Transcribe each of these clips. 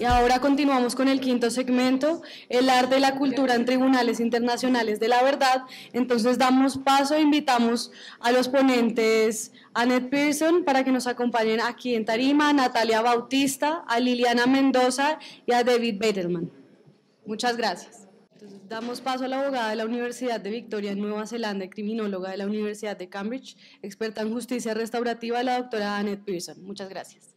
Y ahora continuamos con el quinto segmento, el arte y la cultura en tribunales internacionales de la verdad. Entonces damos paso e invitamos a los ponentes Annette Pearson para que nos acompañen aquí en tarima, a Natalia Bautista, a Liliana Mendoza y a David Bettelman. Muchas gracias. Entonces, damos paso a la abogada de la Universidad de Victoria en Nueva Zelanda y criminóloga de la Universidad de Cambridge, experta en justicia restaurativa, la doctora Annette Pearson. Muchas gracias.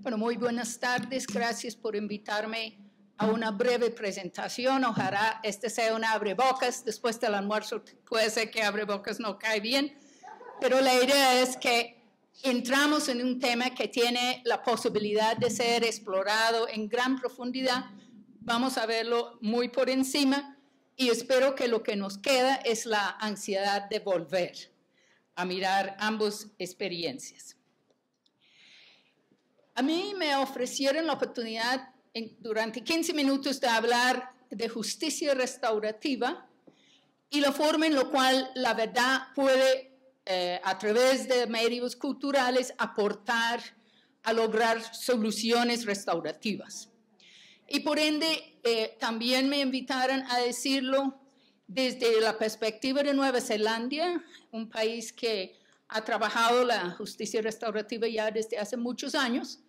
Bueno, muy buenas tardes. Gracias por invitarme a una breve presentación. Ojalá este sea un abrebocas. Después del almuerzo puede ser que abrebocas no cae bien. Pero la idea es que entramos en un tema que tiene la posibilidad de ser explorado en gran profundidad. Vamos a verlo muy por encima y espero que lo que nos queda es la ansiedad de volver a mirar ambas experiencias. A mí me ofrecieron la oportunidad durante 15 minutos de hablar de justicia restaurativa y la forma en la cual la verdad puede, a través de medios culturales, aportar a lograr soluciones restaurativas. Y por ende, también me invitaron a decirlo desde la perspectiva de Nueva Zelanda, un país que ha trabajado la justicia restaurativa ya desde hace muchos años,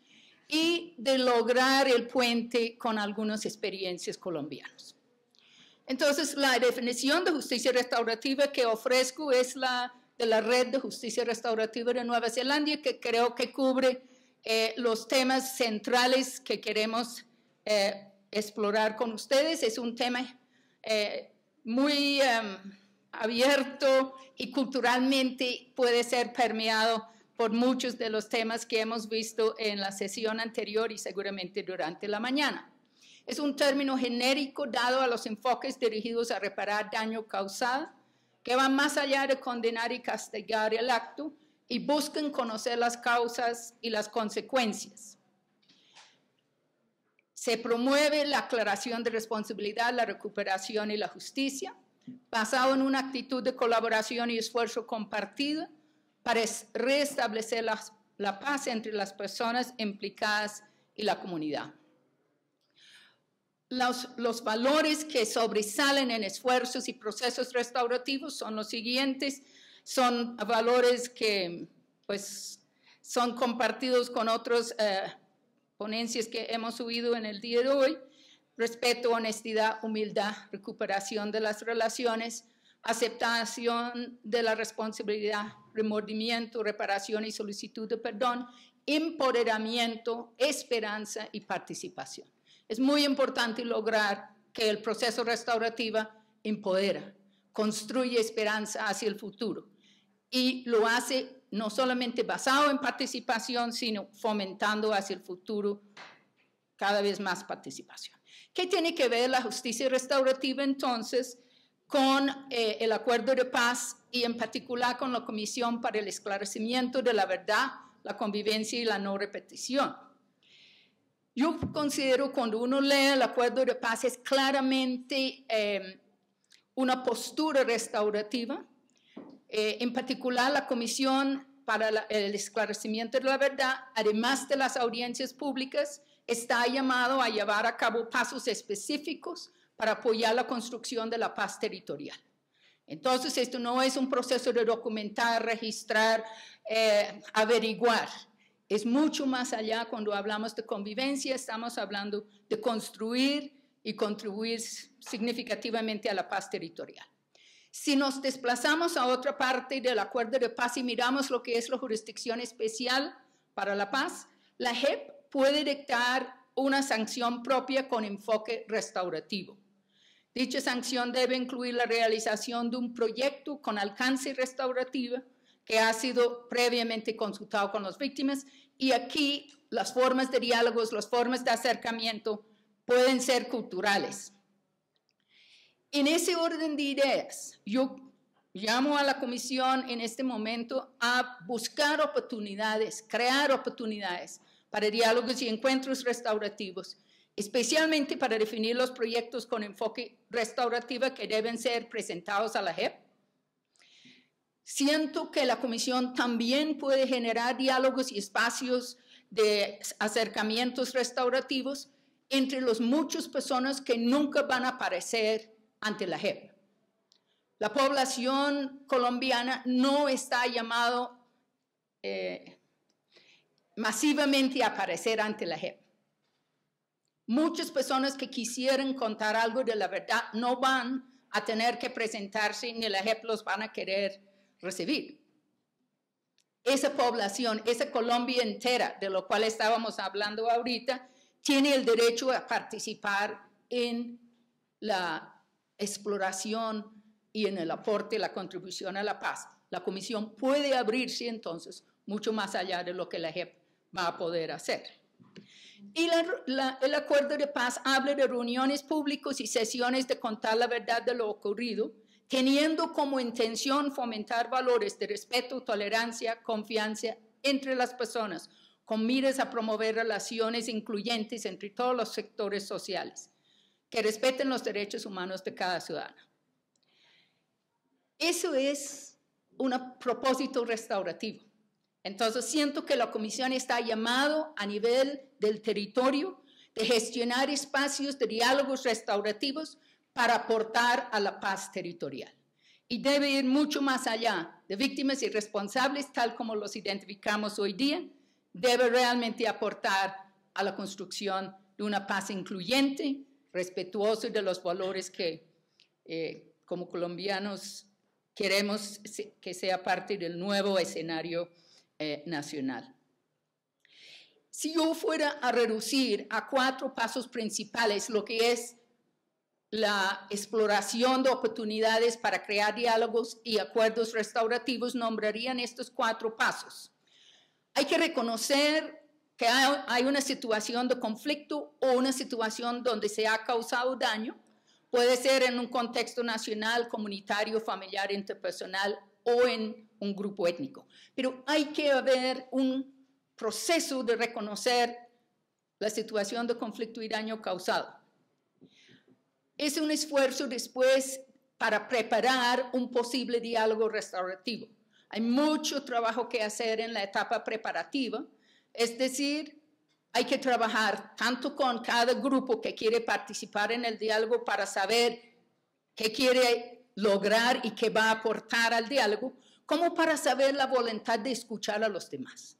y de lograr el puente con algunas experiencias colombianas. Entonces, la definición de justicia restaurativa que ofrezco es la de la Red de Justicia Restaurativa de Nueva Zelanda, que creo que cubre los temas centrales que queremos explorar con ustedes. Es un tema muy abierto y culturalmente puede ser permeado por muchos de los temas que hemos visto en la sesión anterior y seguramente durante la mañana. Es un término genérico dado a los enfoques dirigidos a reparar daño causado, que van más allá de condenar y castigar el acto y buscan conocer las causas y las consecuencias. Se promueve la aclaración de responsabilidad, la recuperación y la justicia, basado en una actitud de colaboración y esfuerzo compartido, para restablecer la paz entre las personas implicadas y la comunidad. Los valores que sobresalen en esfuerzos y procesos restaurativos son los siguientes. Son valores que pues, son compartidos con otras ponencias que hemos oído en el día de hoy: respeto, honestidad, humildad, recuperación de las relaciones, aceptación de la responsabilidad, remordimiento, reparación y solicitud de perdón, empoderamiento, esperanza y participación. Es muy importante lograr que el proceso restaurativo empodera, construye esperanza hacia el futuro y lo hace no solamente basado en participación, sino fomentando hacia el futuro cada vez más participación. ¿Qué tiene que ver la justicia restaurativa entonces con el acuerdo de paz y en particular con la Comisión para el Esclarecimiento de la Verdad, la Convivencia y la No Repetición? Yo considero cuando uno lee el acuerdo de paz es claramente una postura restaurativa. En particular la Comisión para el Esclarecimiento de la Verdad, además de las audiencias públicas, está llamado a llevar a cabo pasos específicos para apoyar la construcción de la paz territorial. Entonces, esto no es un proceso de documentar, registrar, averiguar. Es mucho más allá. Cuando hablamos de convivencia, estamos hablando de construir y contribuir significativamente a la paz territorial. Si nos desplazamos a otra parte del acuerdo de paz y miramos lo que es la jurisdicción especial para la paz, la JEP puede dictar una sanción propia con enfoque restaurativo. Dicha sanción debe incluir la realización de un proyecto con alcance restaurativo que ha sido previamente consultado con las víctimas, y aquí las formas de diálogos, las formas de acercamiento pueden ser culturales. En ese orden de ideas, yo llamo a la Comisión en este momento a buscar oportunidades, crear oportunidades para diálogos y encuentros restaurativos, especialmente para definir los proyectos con enfoque restaurativo que deben ser presentados a la JEP, Siento que la comisión también puede generar diálogos y espacios de acercamientos restaurativos entre las muchas personas que nunca van a aparecer ante la JEP. La población colombiana no está llamado masivamente a aparecer ante la JEP. Muchas personas que quisieran contar algo de la verdad no van a tener que presentarse ni la JEP los van a querer recibir. Esa población, esa Colombia entera, de lo cual estábamos hablando ahorita, tiene el derecho a participar en la exploración y en el aporte, la contribución a la paz. La comisión puede abrirse entonces mucho más allá de lo que la JEP va a poder hacer. Y el acuerdo de paz habla de reuniones públicas y sesiones de contar la verdad de lo ocurrido, teniendo como intención fomentar valores de respeto, tolerancia, confianza entre las personas, con miras a promover relaciones incluyentes entre todos los sectores sociales, que respeten los derechos humanos de cada ciudadano. Eso es un propósito restaurativo. Entonces, siento que la comisión está llamado a nivel del territorio de gestionar espacios de diálogos restaurativos para aportar a la paz territorial. Y debe ir mucho más allá de víctimas y responsables, tal como los identificamos hoy día. Debe realmente aportar a la construcción de una paz incluyente, respetuosa de los valores que como colombianos queremos que sea parte del nuevo escenario nacional. Si yo fuera a reducir a 4 pasos principales lo que es la exploración de oportunidades para crear diálogos y acuerdos restaurativos, nombrarían estos 4 pasos. Hay que reconocer que hay una situación de conflicto o una situación donde se ha causado daño. Puede ser en un contexto nacional, comunitario, familiar, interpersonal o en un grupo étnico. Pero hay que haber un proceso de reconocer la situación de conflicto y daño causado. Es un esfuerzo después para preparar un posible diálogo restaurativo. Hay mucho trabajo que hacer en la etapa preparativa, es decir, hay que trabajar tanto con cada grupo que quiere participar en el diálogo para saber qué quiere lograr y qué va a aportar al diálogo, como para saber la voluntad de escuchar a los demás.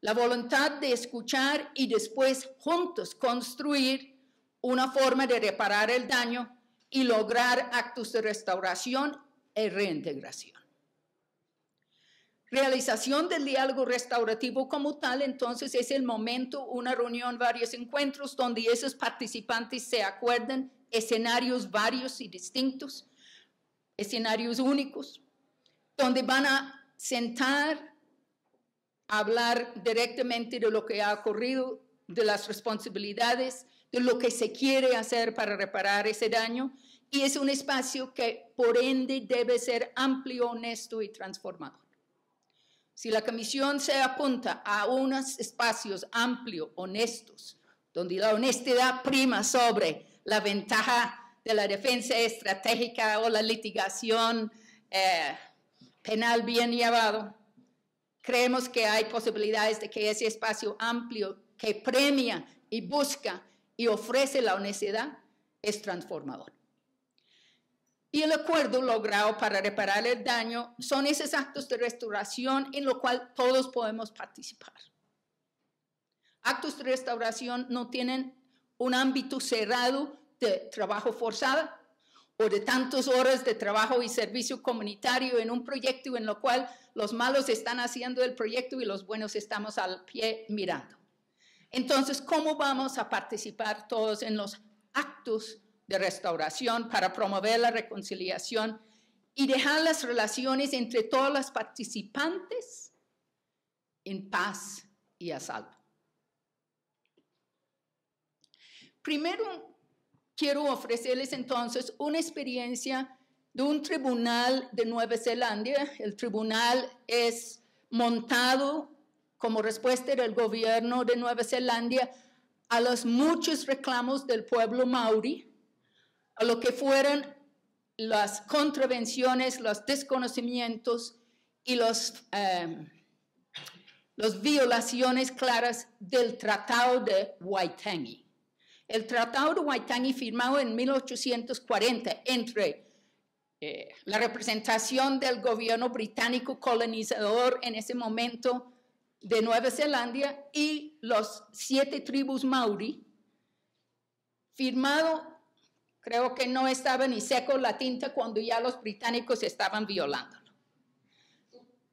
La voluntad de escuchar y después juntos construir una forma de reparar el daño y lograr actos de restauración y reintegración. Realización del diálogo restaurativo como tal, entonces, es el momento, una reunión, varios encuentros, donde esos participantes se acuerdan escenarios varios y distintos, escenarios únicos, donde van a sentar, a hablar directamente de lo que ha ocurrido, de las responsabilidades, de lo que se quiere hacer para reparar ese daño, y es un espacio que, por ende, debe ser amplio, honesto y transformador. Si la comisión se apunta a unos espacios amplios, honestos, donde la honestidad prima sobre la ventaja de la defensa estratégica o la litigación penal bien llevado, creemos que hay posibilidades de que ese espacio amplio que premia y busca y ofrece la honestidad es transformador. Y el acuerdo logrado para reparar el daño son esos actos de restauración en los cuales todos podemos participar. Actos de restauración no tienen un ámbito cerrado de trabajo forzado o de tantas horas de trabajo y servicio comunitario en un proyecto en lo cual los malos están haciendo el proyecto y los buenos estamos al pie mirando. Entonces, ¿cómo vamos a participar todos en los actos de restauración para promover la reconciliación y dejar las relaciones entre todos los participantes en paz y a salvo? Primero, quiero ofrecerles entonces una experiencia de un tribunal de Nueva Zelanda. El tribunal es montado como respuesta del gobierno de Nueva Zelanda a los muchos reclamos del pueblo maorí, a lo que fueron las contravenciones, los desconocimientos y las violaciones claras del Tratado de Waitangi. El Tratado de Waitangi, firmado en 1840 entre la representación del gobierno británico colonizador en ese momento de Nueva Zelanda y los 7 tribus Maori, firmado, creo que no estaba ni seco la tinta cuando ya los británicos estaban violándolo.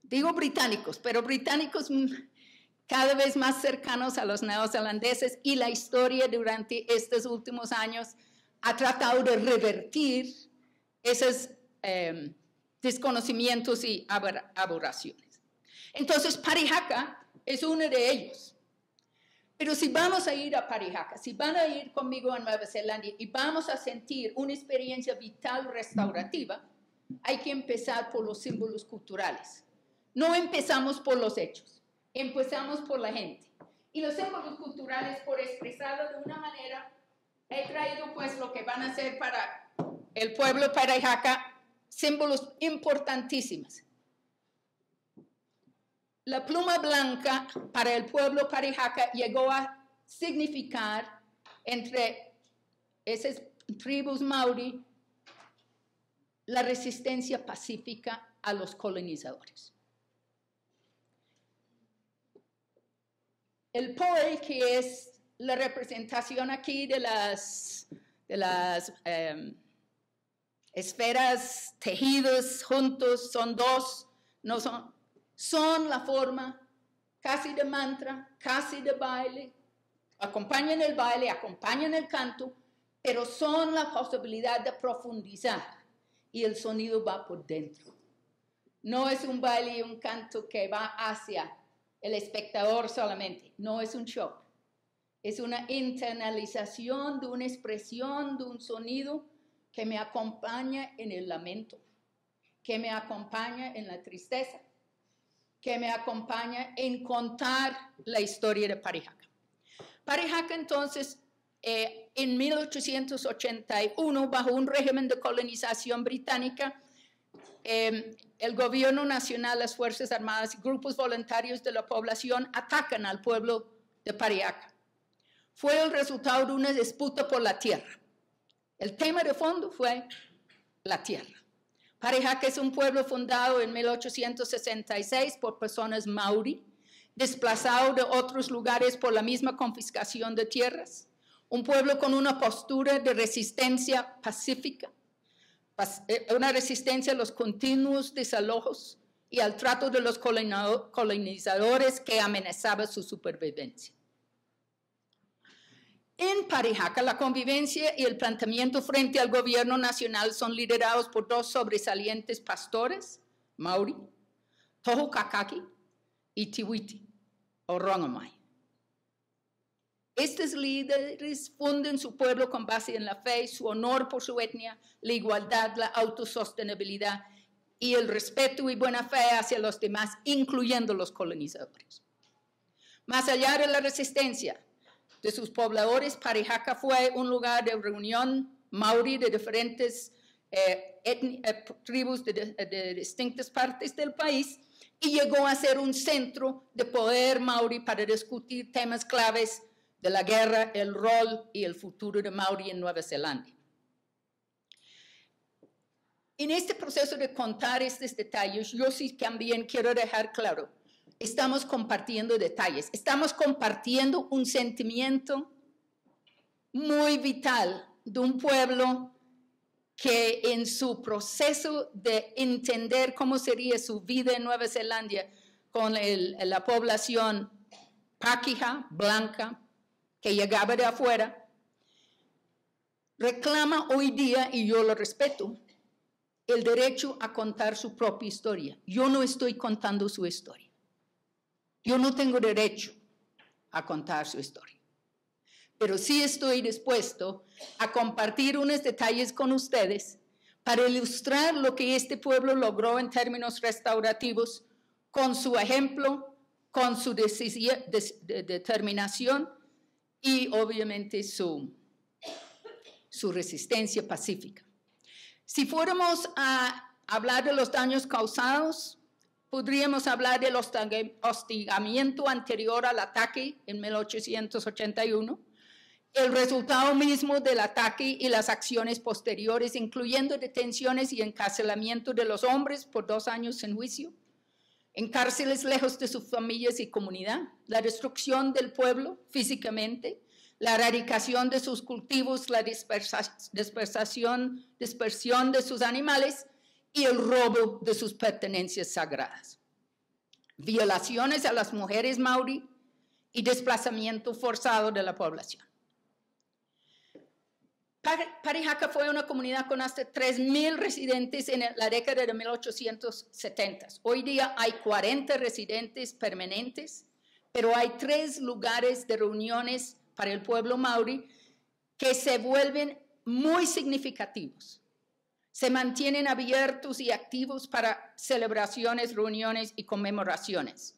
Digo británicos, pero británicos cada vez más cercanos a los neozelandeses, y la historia durante estos últimos años ha tratado de revertir esos desconocimientos y aberraciones. Entonces, Parihaka es uno de ellos. Pero si vamos a ir a Parihaka, si van a ir conmigo a Nueva Zelanda y vamos a sentir una experiencia vital restaurativa, hay que empezar por los símbolos culturales. No empezamos por los hechos, empezamos por la gente. Y los símbolos culturales, por expresarlo de una manera, he traído pues lo que van a ser para el pueblo Parihaka, símbolos importantísimos. La pluma blanca para el pueblo Parihaka llegó a significar entre esas tribus Maori la resistencia pacífica a los colonizadores. El poi, que es la representación aquí de las esferas tejidos juntos, son 2, no son la forma casi de mantra, casi de baile, acompañan el baile, acompañan el canto, pero son la posibilidad de profundizar y el sonido va por dentro. No es un baile y un canto que va hacia el espectador solamente, no es un show. Es una internalización de una expresión, de un sonido que me acompaña en el lamento, que me acompaña en la tristeza, que me acompaña en contar la historia de Parihaka. Parihaka entonces, en 1881, bajo un régimen de colonización británica, el gobierno nacional, las Fuerzas Armadas y grupos voluntarios de la población atacan al pueblo de Parihaka. Fue el resultado de una disputa por la tierra. El tema de fondo fue la tierra. Parihaka es un pueblo fundado en 1866 por personas Maori, desplazado de otros lugares por la misma confiscación de tierras. Un pueblo con una postura de resistencia pacífica, una resistencia a los continuos desalojos y al trato de los colonizadores que amenazaba su supervivencia. En Parihaka, la convivencia y el planteamiento frente al gobierno nacional son liderados por 2 sobresalientes pastores, Maori, Tohu Kakaki y Tiwiti, o Rongamai. Estos líderes funden su pueblo con base en la fe, su honor por su etnia, la igualdad, la autosostenibilidad y el respeto y buena fe hacia los demás, incluyendo los colonizadores. Más allá de la resistencia de sus pobladores, Parihaka fue un lugar de reunión Maori de diferentes tribus de distintas partes del país y llegó a ser un centro de poder Maori para discutir temas claves de la guerra, el rol y el futuro de Maori en Nueva Zelanda. En este proceso de contar estos detalles, yo sí también quiero dejar claro, estamos compartiendo detalles, estamos compartiendo un sentimiento muy vital de un pueblo que en su proceso de entender cómo sería su vida en Nueva Zelanda con la población Pakeha, blanca, que llegaba de afuera, reclama hoy día, y yo lo respeto, el derecho a contar su propia historia. Yo no estoy contando su historia. Yo no tengo derecho a contar su historia. Pero sí estoy dispuesto a compartir unos detalles con ustedes para ilustrar lo que este pueblo logró en términos restaurativos con su ejemplo, con su determinación y obviamente su resistencia pacífica. Si fuéramos a hablar de los daños causados, podríamos hablar del hostigamiento anterior al ataque en 1881, el resultado mismo del ataque y las acciones posteriores, incluyendo detenciones y encarcelamiento de los hombres por 2 años sin juicio, en cárceles lejos de sus familias y comunidad, la destrucción del pueblo físicamente, la erradicación de sus cultivos, la dispersión de sus animales y el robo de sus pertenencias sagradas. Violaciones a las mujeres maorí y desplazamiento forzado de la población. Parihaka fue una comunidad con hasta 3,000 residentes en la década de 1870. Hoy día hay 40 residentes permanentes, pero hay 3 lugares de reuniones para el pueblo maorí que se vuelven muy significativos. Se mantienen abiertos y activos para celebraciones, reuniones y conmemoraciones.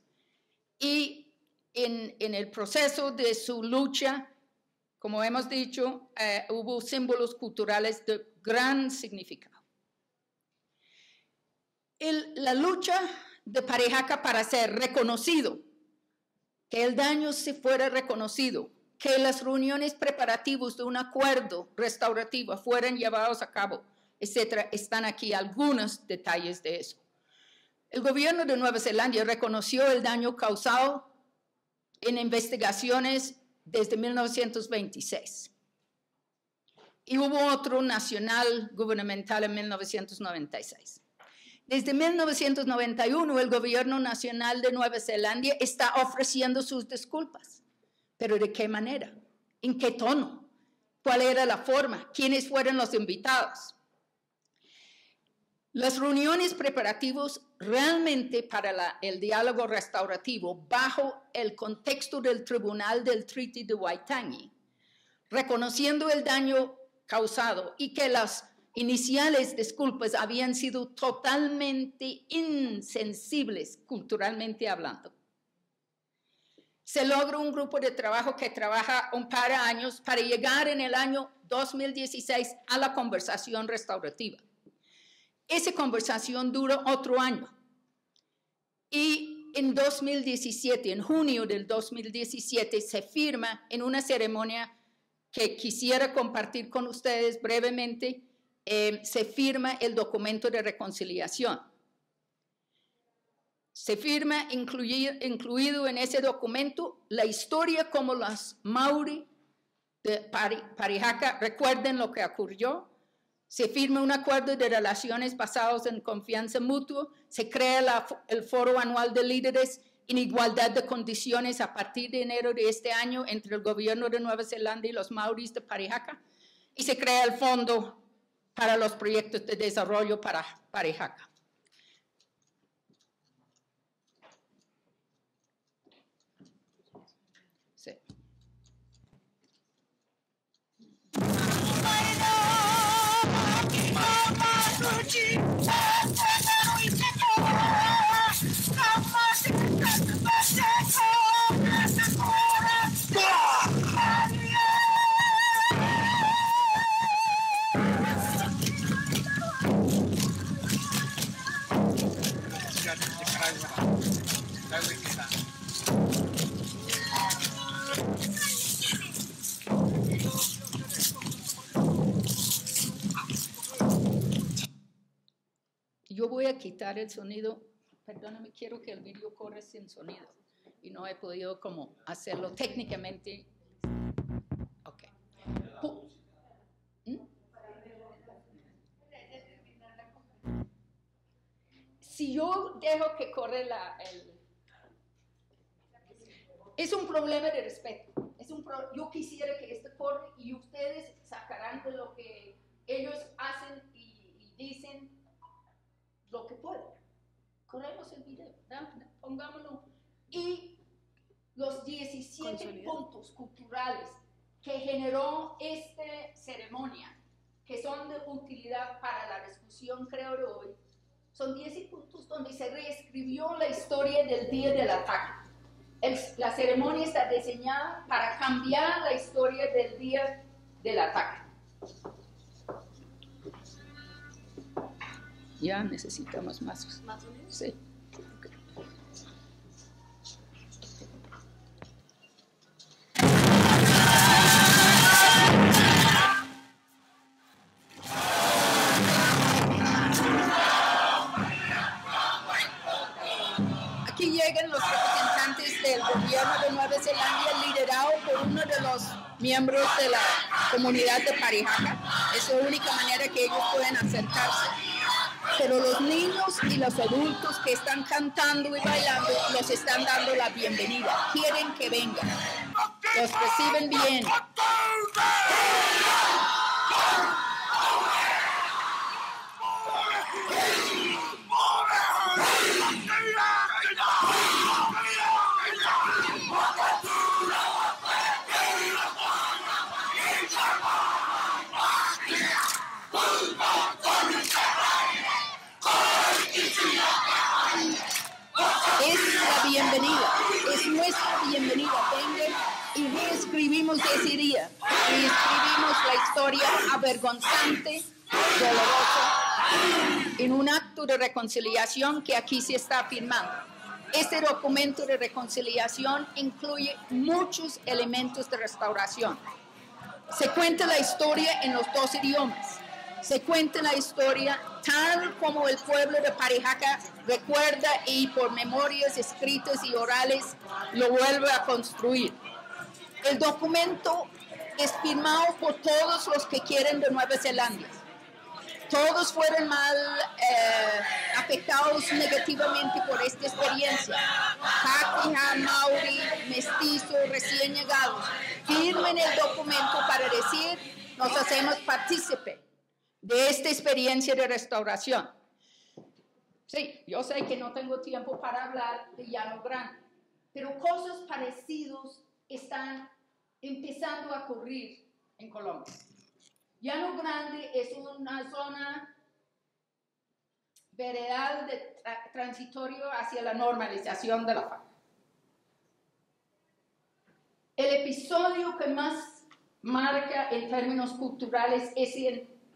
Y en el proceso de su lucha, como hemos dicho, hubo símbolos culturales de gran significado. La lucha de Parihaka para ser reconocido, que el daño se fuera reconocido, que las reuniones preparativas de un acuerdo restaurativo fueran llevados a cabo, etcétera, están aquí algunos detalles de eso. El gobierno de Nueva Zelanda reconoció el daño causado en investigaciones desde 1926. Y hubo otro nacional gubernamental en 1996. Desde 1991, el gobierno nacional de Nueva Zelanda está ofreciendo sus disculpas. ¿Pero de qué manera? ¿En qué tono? ¿Cuál era la forma? ¿Quiénes fueron los invitados? Las reuniones preparativas realmente para el diálogo restaurativo bajo el contexto del Tribunal del Treaty de Waitangi, reconociendo el daño causado y que las iniciales disculpas habían sido totalmente insensibles culturalmente hablando. Se logra un grupo de trabajo que trabaja un par de años para llegar en el año 2016 a la conversación restaurativa. Esa conversación duró otro año. Y en 2017, en junio del 2017, se firma en una ceremonia que quisiera compartir con ustedes brevemente, se firma el documento de reconciliación. Se firma incluido en ese documento la historia como los maorí de Parihaka recuerden lo que ocurrió. Se firma un acuerdo de relaciones basados en confianza mutua. Se crea el Foro Anual de Líderes en igualdad de condiciones a partir de enero de este año entre el gobierno de Nueva Zelanda y los maoríes de Parihaka. Y se crea el Fondo para los proyectos de desarrollo para Parihaka. Sí. Yo voy a quitar el sonido, perdóname, quiero que el video corra sin sonido y no he podido como hacerlo técnicamente. Ok. Si yo dejo que corre es un problema de respeto. Yo quisiera que esto corra y ustedes sacarán de lo que ellos hacen y dicen lo que pueden. Corremos el video, pongámoslo. Y los 17 puntos culturales que generó esta ceremonia, que son de utilidad para la discusión, creo, de hoy, son 10 puntos donde se reescribió la historia del día del ataque. La ceremonia está diseñada para cambiar la historia del día del ataque. Ya necesitamos más. ¿Más o menos? Sí. Aquí llegan los representantes del gobierno de Nueva Zelanda, liderado por uno de los miembros de la comunidad de Parihaka. Es la única manera que ellos pueden acercarse. Pero los niños y los adultos que están cantando y bailando los están dando la bienvenida. Quieren que vengan. Los reciben bien. Es la bienvenida, es nuestra bienvenida. Vengan y reescribimos ese día. Reescribimos la historia avergonzante, dolorosa, en un acto de reconciliación que aquí se está firmando. Este documento de reconciliación incluye muchos elementos de restauración. Se cuenta la historia en los dos idiomas. Se cuenta la historia tal como el pueblo de Parihaka recuerda y por memorias escritas y orales lo vuelve a construir. El documento es firmado por todos los que quieren de Nueva Zelanda. Todos fueron afectados negativamente por esta experiencia. Pakeha, Maori, mestizos, recién llegados. Firmen el documento para decir, nos hacemos partícipe de esta experiencia de restauración. Sí, yo sé que no tengo tiempo para hablar de Llano Grande, pero cosas parecidas están empezando a ocurrir en Colombia. Llano Grande es una zona veredal de transitorio hacia la normalización de la FARC. El episodio que más marca en términos culturales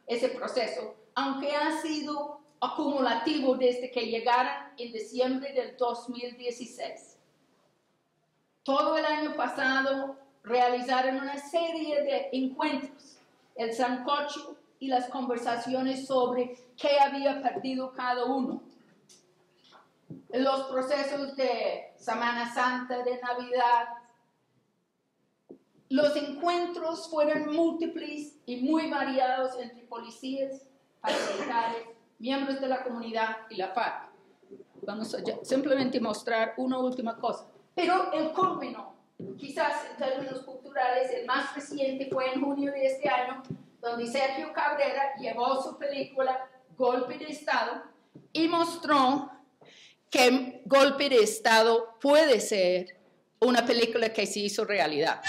ese proceso, aunque ha sido acumulativo desde que llegaron en diciembre del 2016. Todo el año pasado realizaron una serie de encuentros, el sancocho y las conversaciones sobre qué había perdido cada uno. Los procesos de Semana Santa, de Navidad. Los encuentros fueron múltiples y muy variados entre policías, paramilitares, miembros de la comunidad y la FARC. Vamos a simplemente mostrar una última cosa. Pero el culmino, quizás en términos culturales, el más reciente fue en junio de este año, donde Sergio Cabrera llevó su película Golpe de Estado y mostró que Golpe de Estado puede ser una película que se hizo realidad.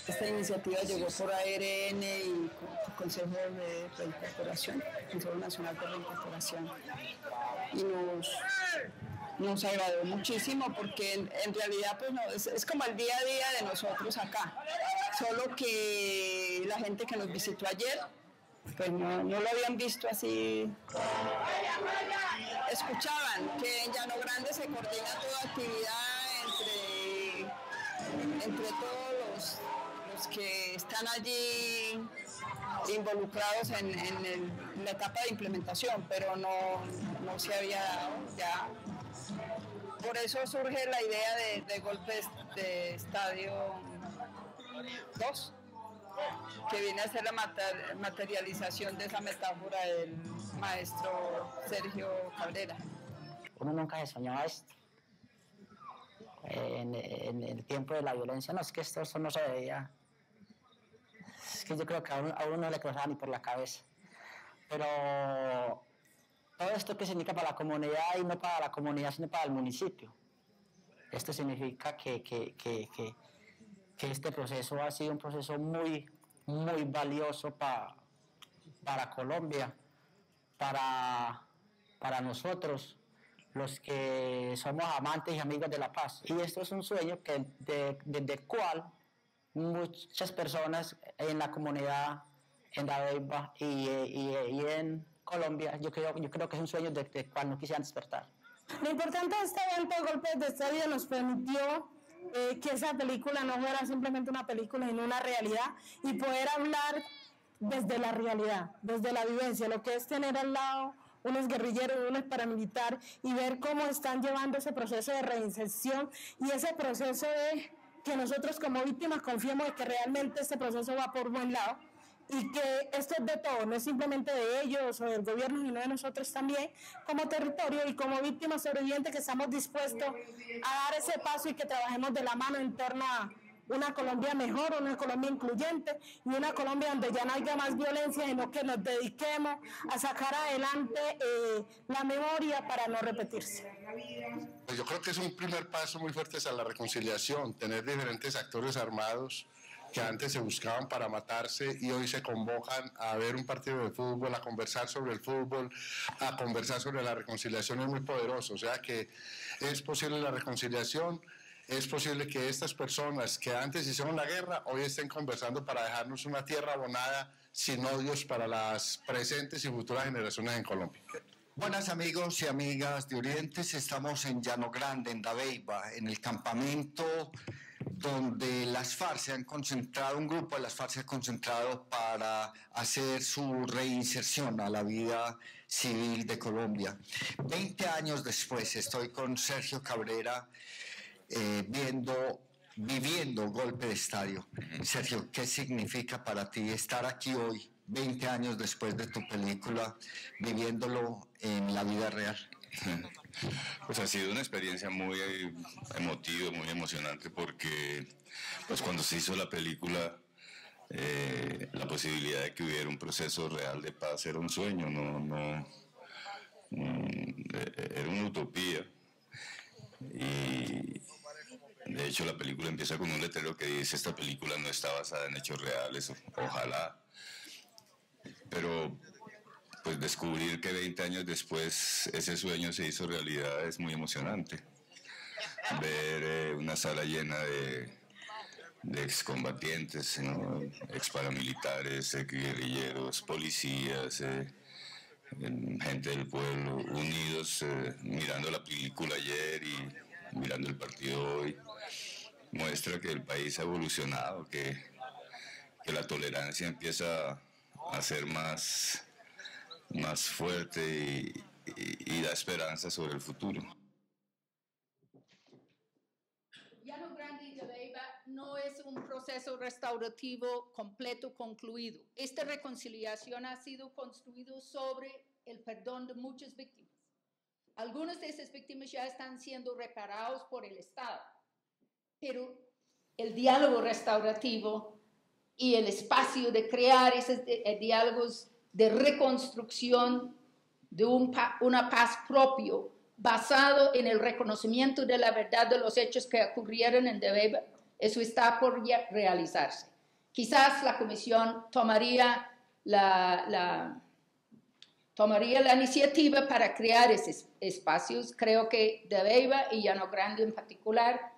Esta iniciativa llegó por ARN y Consejo de Reincorporación, Consejo Nacional de Reincorporación, y nos agradó muchísimo porque en realidad pues no, es como el día a día de nosotros acá, solo que la gente que nos visitó ayer pues no lo habían visto así. Escuchaban que en Llano Grande se coordina toda actividad entre todos los que están allí involucrados en la etapa de implementación, pero no se había dado ya. Por eso surge la idea de Golpes de Estadio 2, que viene a ser la materialización de esa metáfora del maestro Sergio Cabrera. Uno nunca se soñaba esto. En el tiempo de la violencia, no, es que esto no se veía. Es que yo creo que a uno no le cruzaba ni por la cabeza. Pero todo esto que significa para la comunidad, y no para la comunidad, sino para el municipio. Esto significa que este proceso ha sido un proceso muy, muy valioso para Colombia, para nosotros, los que somos amantes y amigos de la paz. Y esto es un sueño del cual muchas personas en la comunidad, en Dabeiba y en Colombia, yo creo que es un sueño del cual no quisieran despertar. Lo importante de este evento de Golpes de Estado nos permitió que esa película no fuera simplemente una película, sino una realidad, y poder hablar desde la realidad, desde la vivencia, lo que es tener al lado unos guerrilleros, unos paramilitares, y ver cómo están llevando ese proceso de reinserción y ese proceso de que nosotros como víctimas confiemos de que realmente este proceso va por buen lado, y que esto es de todos, no es simplemente de ellos o del gobierno, sino de nosotros también como territorio y como víctimas sobrevivientes, que estamos dispuestos a dar ese paso y que trabajemos de la mano en torno a una Colombia mejor, una Colombia incluyente y una Colombia donde ya no haya más violencia, sino que nos dediquemos a sacar adelante la memoria para no repetirse. Pues yo creo que es un primer paso muy fuerte hacia la reconciliación, tener diferentes actores armados que antes se buscaban para matarse y hoy se convocan a ver un partido de fútbol, a conversar sobre el fútbol, a conversar sobre la reconciliación, es muy poderoso. O sea que es posible la reconciliación, es posible que estas personas que antes hicieron la guerra hoy estén conversando para dejarnos una tierra abonada sin odios para las presentes y futuras generaciones en Colombia. Buenas amigos y amigas de Orientes, estamos en Llano Grande, en Dabeiba, en el campamento donde las FARC se han concentrado, un grupo de las FARC se ha concentrado para hacer su reinserción a la vida civil de Colombia. 20 años después estoy con Sergio Cabrera viviendo Golpe de Estado. Sergio, ¿qué significa para ti estar aquí hoy, 20 años después de tu película, viviéndolo en la vida real? Pues ha sido una experiencia muy emotiva, muy emocionante, porque pues cuando se hizo la película, la posibilidad de que hubiera un proceso real de paz era un sueño, era una utopía. Y de hecho la película empieza con un letrero que dice: esta película no está basada en hechos reales, ojalá. Pero pues descubrir que 20 años después ese sueño se hizo realidad es muy emocionante. Ver una sala llena de excombatientes, ¿no? Ex paramilitares, ex guerrilleros, policías, gente del pueblo, unidos, mirando la película ayer y mirando el partido hoy, muestra que el país ha evolucionado, que la tolerancia empieza a ser más fuerte y da esperanza sobre el futuro. Llano Grande y Dabeiba no es un proceso restaurativo completo, concluido. Esta reconciliación ha sido construido sobre el perdón de muchas víctimas. Algunas de esas víctimas ya están siendo reparados por el Estado, pero el diálogo restaurativo y el espacio de crear esos diálogos de reconstrucción de una paz propio basado en el reconocimiento de la verdad de los hechos que ocurrieron en Dabeiba, eso está por realizarse. Quizás la Comisión tomaría la iniciativa para crear esos espacios. Creo que Dabeiba y Llano Grande en particular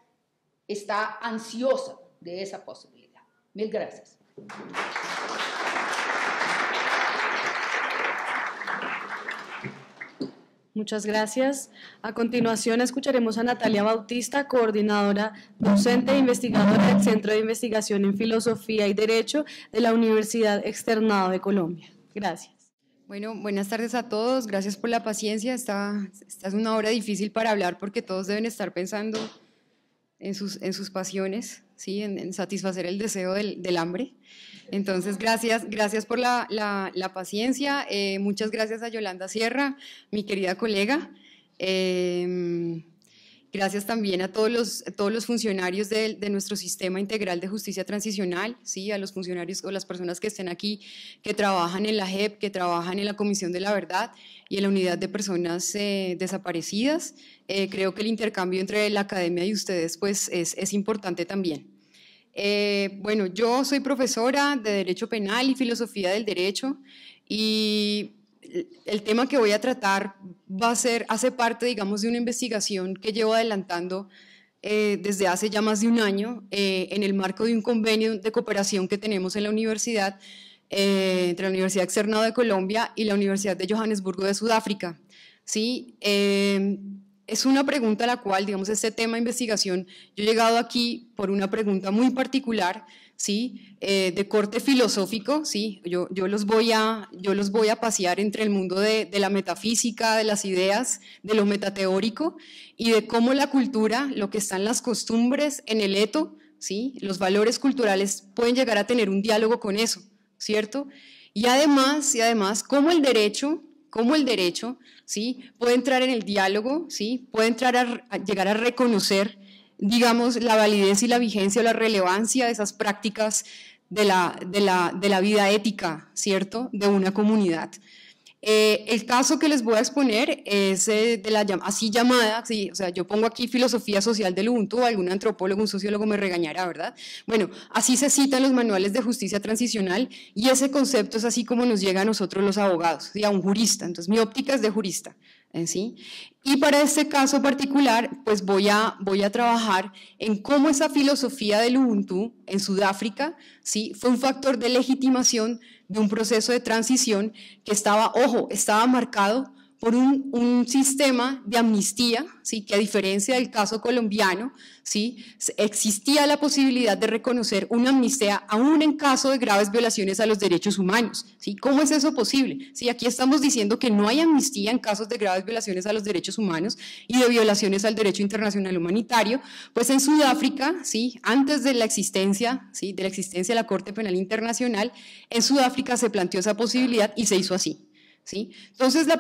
está ansiosa de esa posibilidad. Mil gracias. Muchas gracias. A continuación escucharemos a Natalia Bautista, coordinadora docente e investigadora del Centro de Investigación en Filosofía y Derecho de la Universidad Externado de Colombia. Gracias. Bueno, buenas tardes a todos. Gracias por la paciencia. Esta es una hora difícil para hablar porque todos deben estar pensando en sus pasiones, ¿sí? En satisfacer el deseo del hambre. Entonces, gracias por la paciencia. Muchas gracias a Yolanda Sierra, mi querida colega. Gracias también a todos los funcionarios de nuestro Sistema Integral de Justicia Transicional, ¿sí? A los funcionarios o las personas que estén aquí, que trabajan en la JEP, que trabajan en la Comisión de la Verdad y en la Unidad de Personas Desaparecidas. Creo que el intercambio entre la academia y ustedes pues, es importante también. Bueno, yo soy profesora de Derecho Penal y Filosofía del Derecho y el tema que voy a tratar hace parte, digamos, de una investigación que llevo adelantando desde hace ya más de un año en el marco de un convenio de cooperación que tenemos en la universidad, entre la Universidad Externado de Colombia y la Universidad de Johannesburgo de Sudáfrica. ¿Sí? Es una pregunta a la cual, digamos, este tema de investigación, yo he llegado aquí por una pregunta muy particular, ¿sí? De corte filosófico, ¿sí? Yo los voy a pasear entre el mundo de la metafísica, de las ideas, de lo metateórico y de cómo la cultura, lo que está en las costumbres, en el eto, ¿sí? Los valores culturales pueden llegar a tener un diálogo con eso, ¿cierto? Y además, cómo el derecho, ¿sí? Puede entrar en el diálogo, ¿sí? Puede entrar a llegar a reconocer, digamos, la validez y la vigencia o la relevancia de esas prácticas de la vida ética, ¿cierto?, de una comunidad. El caso que les voy a exponer es de la así llamada, ¿sí? O sea, yo pongo aquí filosofía social del Ubuntu, algún antropólogo, un sociólogo me regañará, ¿verdad? Bueno, así se citan los manuales de justicia transicional y ese concepto es así como nos llega a nosotros los abogados, ¿sí? A un jurista, entonces mi óptica es de jurista, ¿sí? Y para este caso particular, pues voy a trabajar en cómo esa filosofía del Ubuntu en Sudáfrica, ¿sí? Fue un factor de legitimación de un proceso de transición que estaba marcado por un sistema de amnistía, ¿sí? Que a diferencia del caso colombiano, ¿sí? Existía la posibilidad de reconocer una amnistía aún en caso de graves violaciones a los derechos humanos, ¿sí? ¿Cómo es eso posible? ¿Sí? Aquí estamos diciendo que no hay amnistía en casos de graves violaciones a los derechos humanos y de violaciones al derecho internacional humanitario, pues en Sudáfrica, ¿sí? Antes de la existencia, ¿sí? De la Corte Penal Internacional, en Sudáfrica se planteó esa posibilidad y se hizo así. ¿Sí? Entonces, la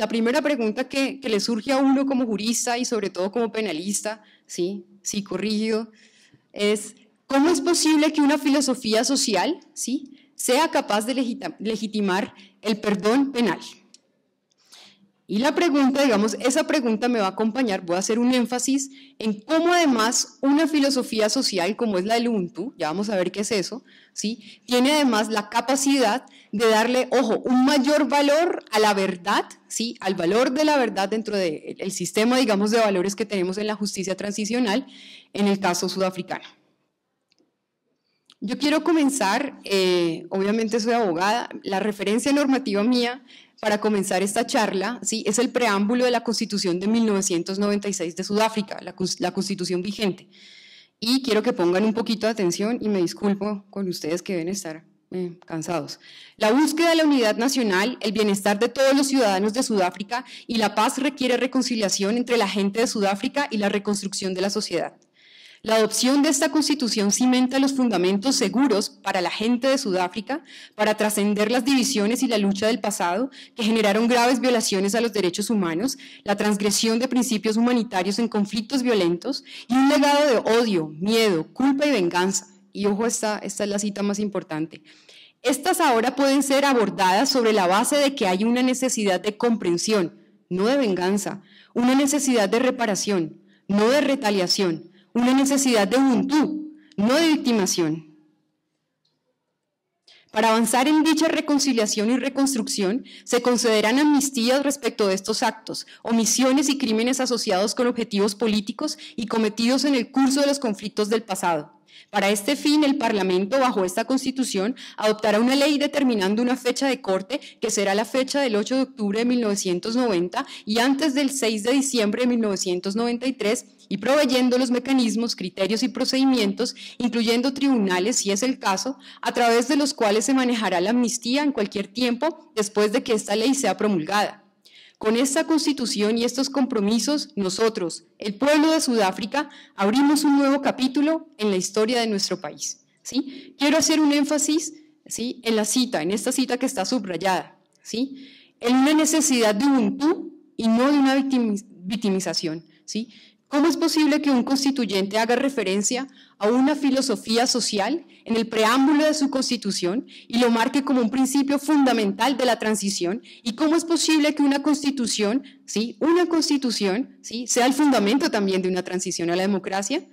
primera pregunta que le surge a uno como jurista y sobre todo como penalista, ¿sí? Psicorrígido, es ¿cómo es posible que una filosofía social, ¿sí? sea capaz de legitimar el perdón penal? Y la pregunta, digamos, esa pregunta me va a acompañar, voy a hacer un énfasis en cómo además una filosofía social como es la del Ubuntu, ya vamos a ver qué es eso, ¿sí? Tiene además la capacidad de darle, ojo, un mayor valor a la verdad, ¿sí? Al valor de la verdad dentro del sistema, digamos, de valores que tenemos en la justicia transicional, en el caso sudafricano. Yo quiero comenzar, obviamente soy abogada, la referencia normativa mía para comenzar esta charla, ¿sí? Es el preámbulo de la Constitución de 1996 de Sudáfrica, la Constitución vigente. Y quiero que pongan un poquito de atención y me disculpo con ustedes que deben estar cansados. La búsqueda de la unidad nacional, el bienestar de todos los ciudadanos de Sudáfrica y la paz requiere reconciliación entre la gente de Sudáfrica y la reconstrucción de la sociedad. La adopción de esta Constitución cimenta los fundamentos seguros para la gente de Sudáfrica para trascender las divisiones y la lucha del pasado que generaron graves violaciones a los derechos humanos, la transgresión de principios humanitarios en conflictos violentos y un legado de odio, miedo, culpa y venganza. Y ojo, esta es la cita más importante. Estas ahora pueden ser abordadas sobre la base de que hay una necesidad de comprensión, no de venganza, una necesidad de reparación, no de retaliación, una necesidad de Ubuntu, no de victimación. Para avanzar en dicha reconciliación y reconstrucción, se concederán amnistías respecto de estos actos, omisiones y crímenes asociados con objetivos políticos y cometidos en el curso de los conflictos del pasado. Para este fin, el Parlamento, bajo esta Constitución, adoptará una ley determinando una fecha de corte que será la fecha del 8 de octubre de 1990 y antes del 6 de diciembre de 1993 y proveyendo los mecanismos, criterios y procedimientos, incluyendo tribunales, si es el caso, a través de los cuales se manejará la amnistía en cualquier tiempo después de que esta ley sea promulgada. Con esta Constitución y estos compromisos, nosotros, el pueblo de Sudáfrica, abrimos un nuevo capítulo en la historia de nuestro país. ¿Sí? Quiero hacer un énfasis, ¿sí? En esta cita que está subrayada, ¿sí? En una necesidad de Ubuntu y no de una victimización. ¿Sí? ¿Cómo es posible que un constituyente haga referencia a una filosofía social en el preámbulo de su Constitución y lo marque como un principio fundamental de la transición? ¿Y cómo es posible que una Constitución, ¿sí? ¿Sí? sea el fundamento también de una transición a la democracia?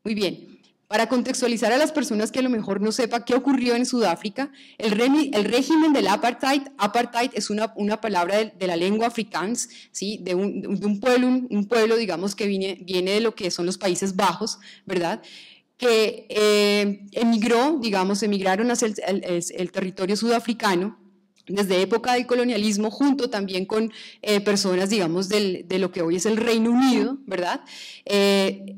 Muy bien. Para contextualizar a las personas que a lo mejor no sepan qué ocurrió en Sudáfrica, el régimen del apartheid es una palabra de la lengua afrikaans, ¿sí? de un pueblo, digamos, que viene de lo que son los Países Bajos, ¿verdad?, que emigraron hacia el territorio sudafricano desde época del colonialismo, junto también con personas, digamos, de lo que hoy es el Reino Unido, ¿verdad?,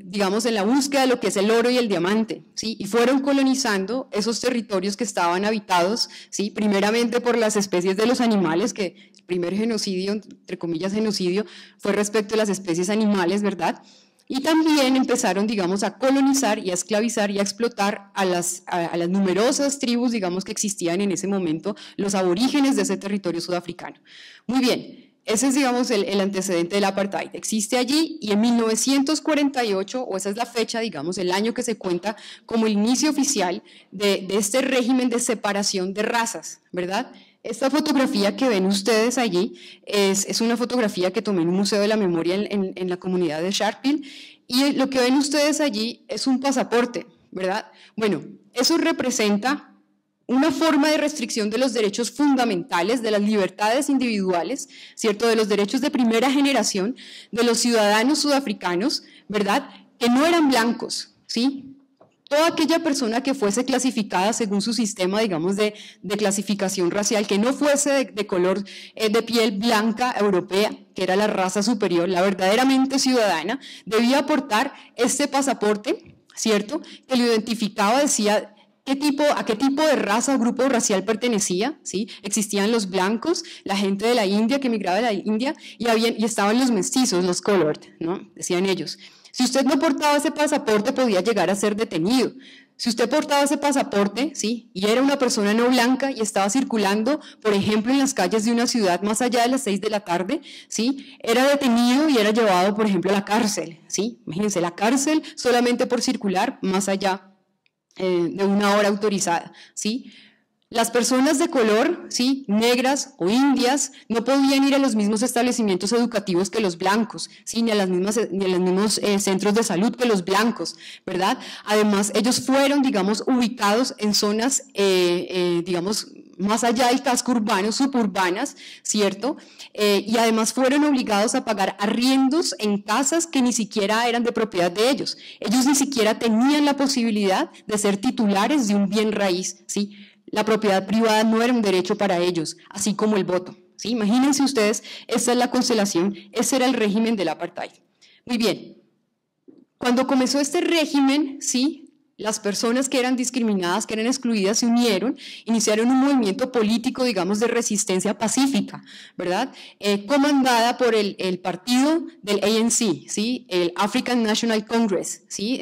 digamos, en la búsqueda de lo que es el oro y el diamante, ¿sí?, y fueron colonizando esos territorios que estaban habitados, ¿sí?, primeramente por las especies de los animales, que el primer genocidio, entre comillas genocidio, fue respecto a las especies animales, ¿verdad?, y también empezaron, digamos, a colonizar y a esclavizar y a explotar a las numerosas tribus, digamos, que existían en ese momento, los aborígenes de ese territorio sudafricano. Muy bien, ese es, digamos, el antecedente del apartheid. Existe allí y en 1948, o esa es la fecha, digamos, el año que se cuenta como el inicio oficial de este régimen de separación de razas, ¿verdad? Esta fotografía que ven ustedes allí es una fotografía que tomé en un Museo de la Memoria en la comunidad de Sharpeville, y lo que ven ustedes allí es un pasaporte, ¿verdad? Bueno, eso representa una forma de restricción de los derechos fundamentales, de las libertades individuales, ¿cierto?, de los derechos de primera generación, de los ciudadanos sudafricanos, ¿verdad?, que no eran blancos, ¿sí? Toda aquella persona que fuese clasificada según su sistema, digamos, de clasificación racial, que no fuese de color de piel blanca europea, que era la raza superior, la verdaderamente ciudadana, debía aportar este pasaporte, ¿cierto?, que lo identificaba, decía a qué tipo de raza o grupo racial pertenecía, ¿sí? Existían los blancos, la gente de la India que emigraba de la India, y estaban los mestizos, los colored, ¿no?, decían ellos. Si usted no portaba ese pasaporte, podía llegar a ser detenido. Si usted portaba ese pasaporte, ¿sí?, y era una persona no blanca y estaba circulando, por ejemplo, en las calles de una ciudad más allá de las 6 de la tarde, ¿sí?, era detenido y era llevado, por ejemplo, a la cárcel, ¿sí? Imagínense, la cárcel solamente por circular más allá de una hora autorizada, ¿sí? Las personas de color, ¿sí?, negras o indias, no podían ir a los mismos establecimientos educativos que los blancos, ¿sí?, ni a los mismos centros de salud que los blancos, ¿verdad? Además, ellos fueron, digamos, ubicados en zonas, digamos, más allá del casco urbano, suburbanas, ¿cierto? Y además fueron obligados a pagar arriendos en casas que ni siquiera eran de propiedad de ellos. Ellos ni siquiera tenían la posibilidad de ser titulares de un bien raíz, ¿sí? La propiedad privada no era un derecho para ellos, así como el voto, ¿sí? Imagínense ustedes, esa es la constelación, ese era el régimen del apartheid. Muy bien, cuando comenzó este régimen, ¿sí?, las personas que eran discriminadas, que eran excluidas, se unieron, iniciaron un movimiento político, digamos, de resistencia pacífica, ¿verdad?, comandada por el partido del ANC, ¿sí?, el African National Congress, ¿sí?,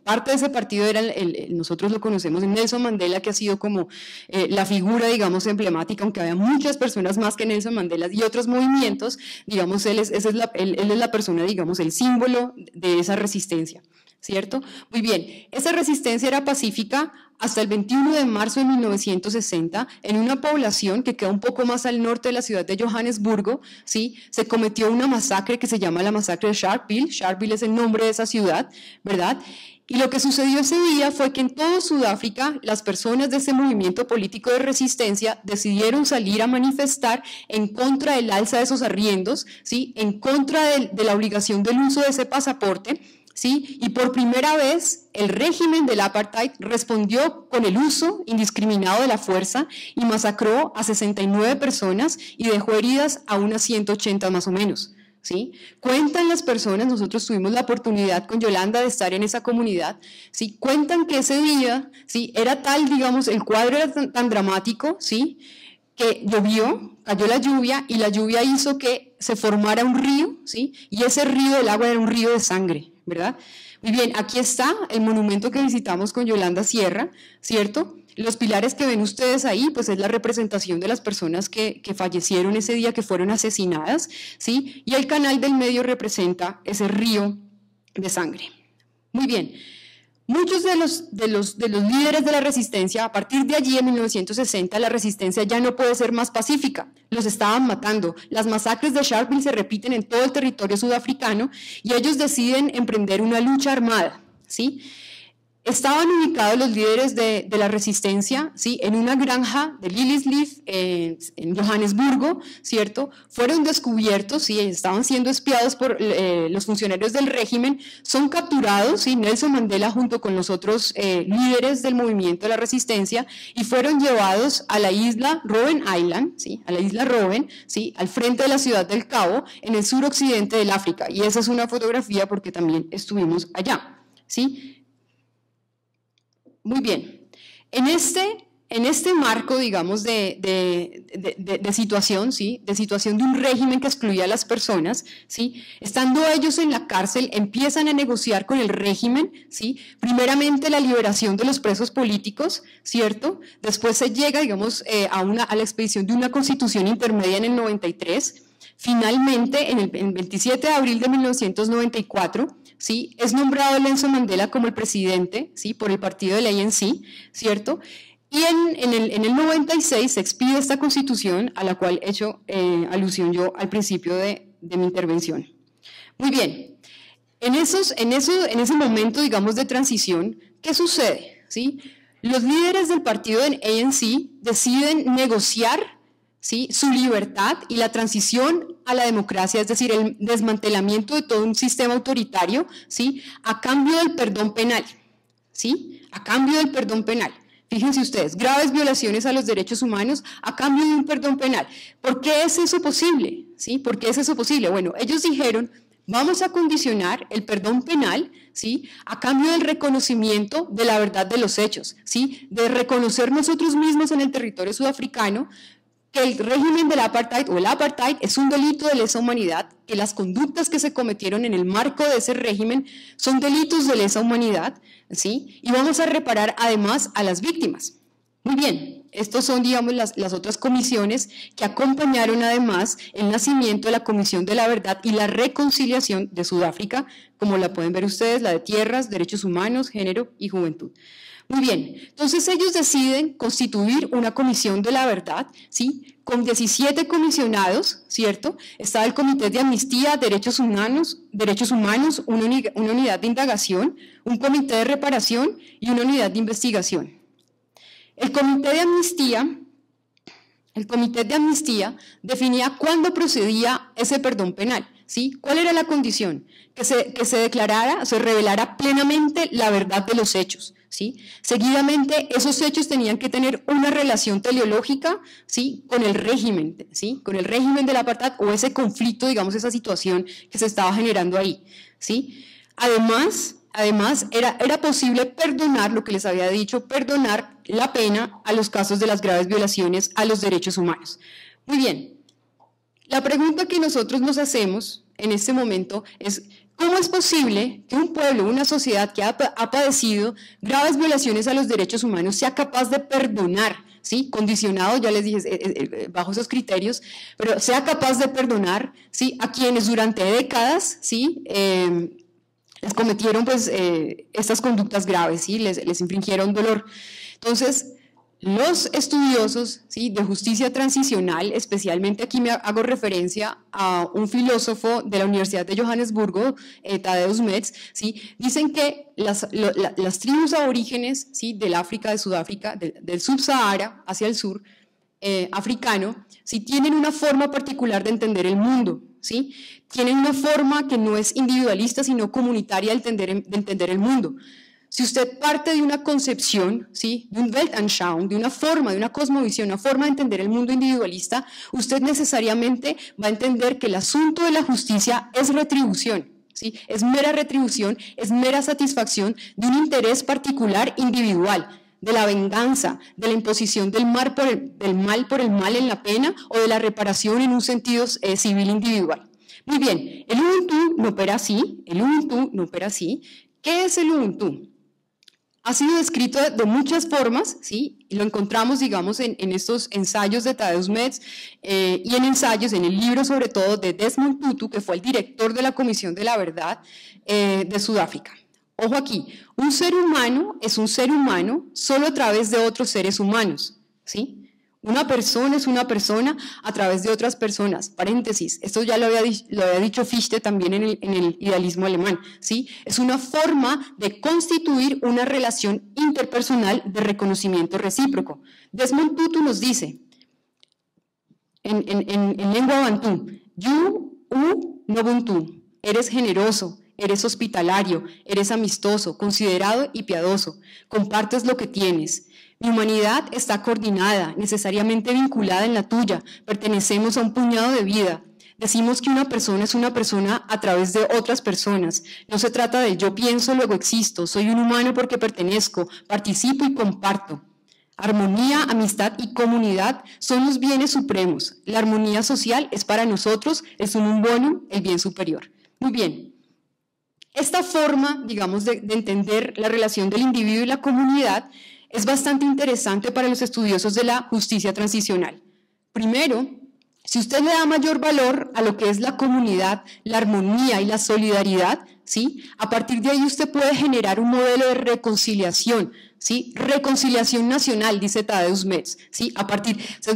parte de ese partido era, nosotros lo conocemos, Nelson Mandela, que ha sido como la figura, digamos, emblemática, aunque había muchas personas más que Nelson Mandela y otros movimientos, digamos, él es la persona, digamos, el símbolo de esa resistencia, ¿cierto? Muy bien, esa resistencia era pacífica hasta el 21 de marzo de 1960, en una población que queda un poco más al norte de la ciudad de Johannesburgo, ¿sí?, se cometió una masacre que se llama la masacre de Sharpeville. Sharpeville es el nombre de esa ciudad, ¿verdad? Y lo que sucedió ese día fue que en todo Sudáfrica las personas de ese movimiento político de resistencia decidieron salir a manifestar en contra del alza de esos arriendos, ¿sí?, en contra de la obligación del uso de ese pasaporte, ¿sí? Y por primera vez el régimen del apartheid respondió con el uso indiscriminado de la fuerza y masacró a 69 personas y dejó heridas a unas 180 más o menos, ¿sí? Cuentan las personas, nosotros tuvimos la oportunidad con Yolanda de estar en esa comunidad, ¿sí?, cuentan que ese día, ¿sí?, era tal, digamos, el cuadro era tan dramático, ¿sí?, que llovió, cayó la lluvia y la lluvia hizo que se formara un río, ¿sí?, y ese río, el agua era un río de sangre, ¿verdad? Muy bien, aquí está el monumento que visitamos con Yolanda Sierra, ¿cierto? Los pilares que ven ustedes ahí, pues es la representación de las personas que fallecieron ese día, que fueron asesinadas, ¿sí? Y el canal del medio representa ese río de sangre. Muy bien. Muchos de los líderes de la resistencia, a partir de allí en 1960, la resistencia ya no puede ser más pacífica, los estaban matando. Las masacres de Sharpeville se repiten en todo el territorio sudafricano y ellos deciden emprender una lucha armada, ¿sí? estaban ubicados los líderes de la resistencia, ¿sí? En una granja de Lillisleaf en Johannesburgo, ¿cierto? Fueron descubiertos, ¿sí? Estaban siendo espiados por los funcionarios del régimen, son capturados, ¿sí? Nelson Mandela junto con los otros líderes del movimiento de la resistencia y fueron llevados a la isla Robben Island, ¿sí? A la isla Robben, ¿sí? Al frente de la ciudad del Cabo, en el suroccidente del África. Y esa es una fotografía porque también estuvimos allá, ¿sí? Muy bien, en este marco, digamos, de situación, ¿sí? De situación de un régimen que excluía a las personas, ¿sí? Estando ellos en la cárcel, empiezan a negociar con el régimen, ¿sí? Primeramente la liberación de los presos políticos, ¿cierto? Después se llega, digamos, a la expedición de una constitución intermedia en el 93. Finalmente, en el 27 de abril de 1994, ¿sí? Es nombrado Nelson Mandela como el presidente, ¿sí? Por el partido del ANC, ¿cierto? Y en el 96 se expide esta constitución a la cual he hecho alusión yo al principio de mi intervención. Muy bien, en ese momento, digamos, de transición, ¿qué sucede? ¿Sí? Los líderes del partido del ANC deciden negociar, ¿sí? Su libertad y la transición a la democracia, es decir, el desmantelamiento de todo un sistema autoritario, ¿sí? A cambio del perdón penal, ¿sí? A cambio del perdón penal. Fíjense ustedes, graves violaciones a los derechos humanos a cambio de un perdón penal. ¿Por qué es eso posible? ¿Sí? ¿Por qué es eso posible? Bueno, ellos dijeron, vamos a condicionar el perdón penal, ¿sí? A cambio del reconocimiento de la verdad de los hechos, ¿sí? De reconocer nosotros mismos en el territorio sudafricano que el régimen del apartheid o el apartheid es un delito de lesa humanidad, que las conductas que se cometieron en el marco de ese régimen son delitos de lesa humanidad, ¿sí? Y vamos a reparar además a las víctimas. Muy bien, estos son, digamos, las otras comisiones que acompañaron además el nacimiento de la Comisión de la Verdad y la Reconciliación de Sudáfrica, como la pueden ver ustedes, la de Tierras, Derechos Humanos, Género y Juventud. Muy bien, entonces ellos deciden constituir una comisión de la verdad, ¿sí? Con 17 comisionados, ¿cierto? Está el Comité de Amnistía, Derechos Humanos, una unidad de indagación, un comité de reparación y una unidad de investigación. El Comité de Amnistía definía cuándo procedía ese perdón penal, ¿sí? ¿Cuál era la condición? Que se declarara, se revelara plenamente la verdad de los hechos, ¿sí? Seguidamente, esos hechos tenían que tener una relación teleológica, ¿sí? Con el régimen, ¿sí? Con el régimen del apartheid o ese conflicto, digamos, esa situación que se estaba generando ahí, ¿sí? Además era posible perdonar, lo que les había dicho, perdonar la pena a los casos de las graves violaciones a los derechos humanos. Muy bien, la pregunta que nosotros nos hacemos en este momento es, ¿cómo es posible que un pueblo, una sociedad que ha padecido graves violaciones a los derechos humanos sea capaz de perdonar, ¿sí? Condicionado, ya les dije, bajo esos criterios, pero sea capaz de perdonar, ¿sí? A quienes durante décadas, ¿sí? Les cometieron pues, estas conductas graves, ¿sí? les infringieron dolor. Entonces, los estudiosos, ¿sí? De justicia transicional, especialmente aquí me hago referencia a un filósofo de la Universidad de Johannesburgo, Tadeusz Metz, ¿sí? Dicen que las tribus aborígenes, ¿sí? Del África, de Sudáfrica, del subsahara hacia el sur africano, ¿sí? Tienen una forma particular de entender el mundo, ¿sí? Tienen una forma que no es individualista, sino comunitaria de entender el mundo. Si usted parte de una concepción, ¿sí? De un Weltanschauung, de una forma, de una cosmovisión, una forma de entender el mundo individualista, usted necesariamente va a entender que el asunto de la justicia es retribución, ¿sí? Es mera retribución, es mera satisfacción de un interés particular individual, de la venganza, de la imposición del mal por el mal en la pena o de la reparación en un sentido civil individual. Muy bien, el Ubuntu no opera así, ¿Qué es el Ubuntu? Ha sido descrito de muchas formas, ¿sí? Y lo encontramos, digamos, en estos ensayos de Tadeusz Metz y en ensayos, en el libro sobre todo de Desmond Tutu, que fue el director de la Comisión de la Verdad de Sudáfrica. Ojo aquí, un ser humano es un ser humano solo a través de otros seres humanos, ¿sí? Una persona es una persona a través de otras personas. Paréntesis, esto ya lo había dicho Fichte también en el idealismo alemán, ¿sí? Es una forma de constituir una relación interpersonal de reconocimiento recíproco. Desmond Tutu nos dice, en lengua bantú, yu u nobuntu, eres generoso, eres hospitalario, eres amistoso, considerado y piadoso, compartes lo que tienes. Mi humanidad está coordinada, necesariamente vinculada en la tuya, pertenecemos a un puñado de vida. Decimos que una persona es una persona a través de otras personas. No se trata de yo pienso, luego existo, soy un humano porque pertenezco, participo y comparto. Armonía, amistad y comunidad son los bienes supremos. La armonía social es para nosotros el sumum bonum, el bien superior. Muy bien. Esta forma, digamos, de entender la relación del individuo y la comunidad es bastante interesante para los estudiosos de la justicia transicional. Primero, si usted le da mayor valor a lo que es la comunidad, la armonía y la solidaridad, ¿sí? A partir de ahí usted puede generar un modelo de reconciliación, ¿sí? Reconciliación nacional, dice Tadeusz Metz, ¿sí?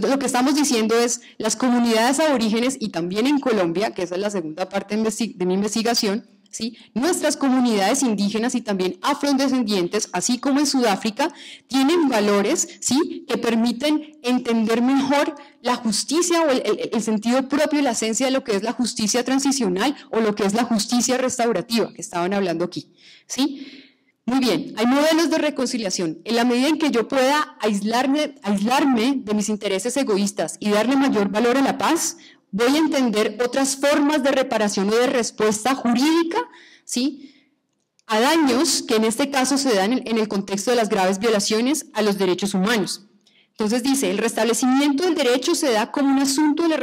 Lo que estamos diciendo es las comunidades aborígenes y también en Colombia, que esa es la segunda parte de mi investigación, ¿sí? Nuestras comunidades indígenas y también afrodescendientes, así como en Sudáfrica, tienen valores, ¿sí? Que permiten entender mejor la justicia o el sentido propio y la esencia de lo que es la justicia transicional o lo que es la justicia restaurativa, que estaban hablando aquí, ¿sí? Muy bien, hay modelos de reconciliación. En la medida en que yo pueda aislarme de mis intereses egoístas y darle mayor valor a la paz, voy a entender otras formas de reparación o de respuesta jurídica, ¿sí? A daños que en este caso se dan en el contexto de las graves violaciones a los derechos humanos. Entonces dice, el restablecimiento del derecho se da como un asunto del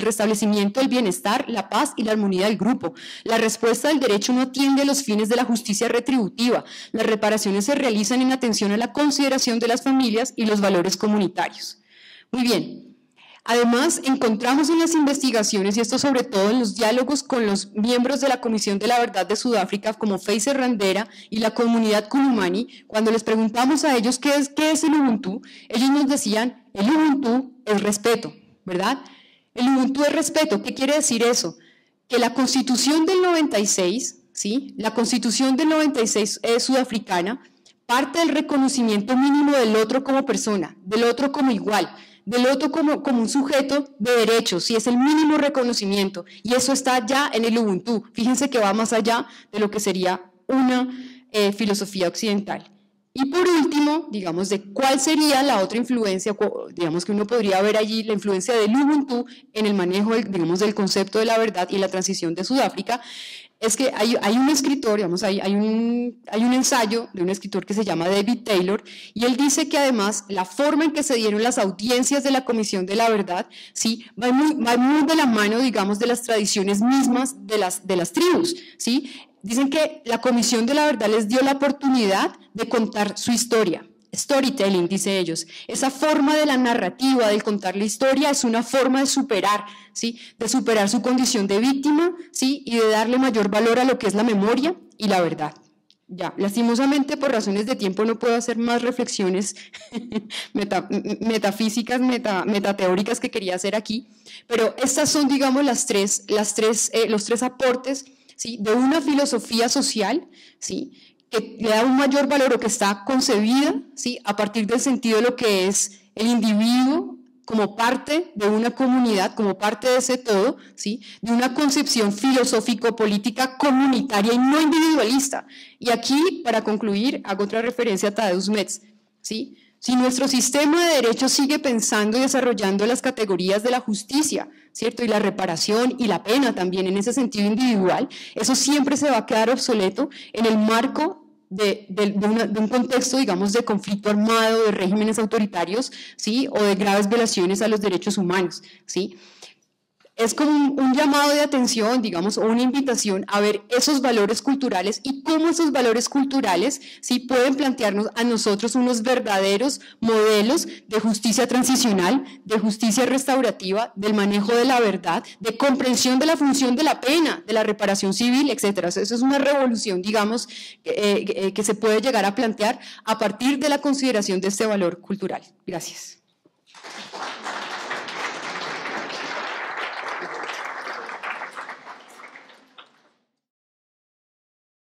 restablecimiento del bienestar, la paz y la armonía del grupo. La respuesta del derecho no atiende a los fines de la justicia retributiva. Las reparaciones se realizan en atención a la consideración de las familias y los valores comunitarios. Muy bien. Además, encontramos en las investigaciones, y esto sobre todo en los diálogos con los miembros de la Comisión de la Verdad de Sudáfrica, como Faisal Randera y la comunidad Kulumani, cuando les preguntamos a ellos qué es el Ubuntu, ellos nos decían, el Ubuntu es respeto, ¿verdad? El Ubuntu es respeto. ¿Qué quiere decir eso? Que la Constitución del 96, ¿sí? La Constitución del 96 sudafricana, parte del reconocimiento mínimo del otro como persona, del otro como igual, del otro como un sujeto de derechos, y es el mínimo reconocimiento, y eso está ya en el Ubuntu. Fíjense que va más allá de lo que sería una filosofía occidental. Y por último, digamos, de cuál sería la otra influencia, digamos que uno podría ver allí la influencia del Ubuntu en el manejo, del concepto de la verdad y la transición de Sudáfrica. Es que hay un escritor, digamos, hay un ensayo de un escritor que se llama David Taylor, y él dice que además la forma en que se dieron las audiencias de la Comisión de la Verdad, ¿sí? va muy de la mano, digamos, de las tradiciones mismas de las tribus, ¿sí? Dicen que la Comisión de la Verdad les dio la oportunidad de contar su historia. Storytelling, dice ellos. Esa forma de la narrativa, de contar la historia, es una forma de superar, ¿sí? De superar su condición de víctima, ¿sí? Y de darle mayor valor a lo que es la memoria y la verdad. Ya, lastimosamente, por razones de tiempo, no puedo hacer más reflexiones metafísicas, metateóricas que quería hacer aquí, pero estas son, digamos, los tres aportes, ¿sí? De una filosofía social, ¿sí? Que le da un mayor valor o que está concebida, ¿sí? A partir del sentido de lo que es el individuo como parte de una comunidad, como parte de ese todo, ¿sí? De una concepción filosófico-política comunitaria y no individualista. Y aquí, para concluir, hago otra referencia a Tadeusz Metz, ¿sí? Si nuestro sistema de derecho sigue pensando y desarrollando las categorías de la justicia, ¿cierto? Y la reparación y la pena también en ese sentido individual, eso siempre se va a quedar obsoleto en el marco de un contexto, digamos, de conflicto armado, de regímenes autoritarios, ¿sí? O de graves violaciones a los derechos humanos, ¿sí? Es como un llamado de atención, digamos, o una invitación a ver esos valores culturales y cómo esos valores culturales sí pueden plantearnos a nosotros unos verdaderos modelos de justicia transicional, de justicia restaurativa, del manejo de la verdad, de comprensión de la función de la pena, de la reparación civil, etc. Eso es una revolución, digamos, que se puede llegar a plantear a partir de la consideración de este valor cultural. Gracias.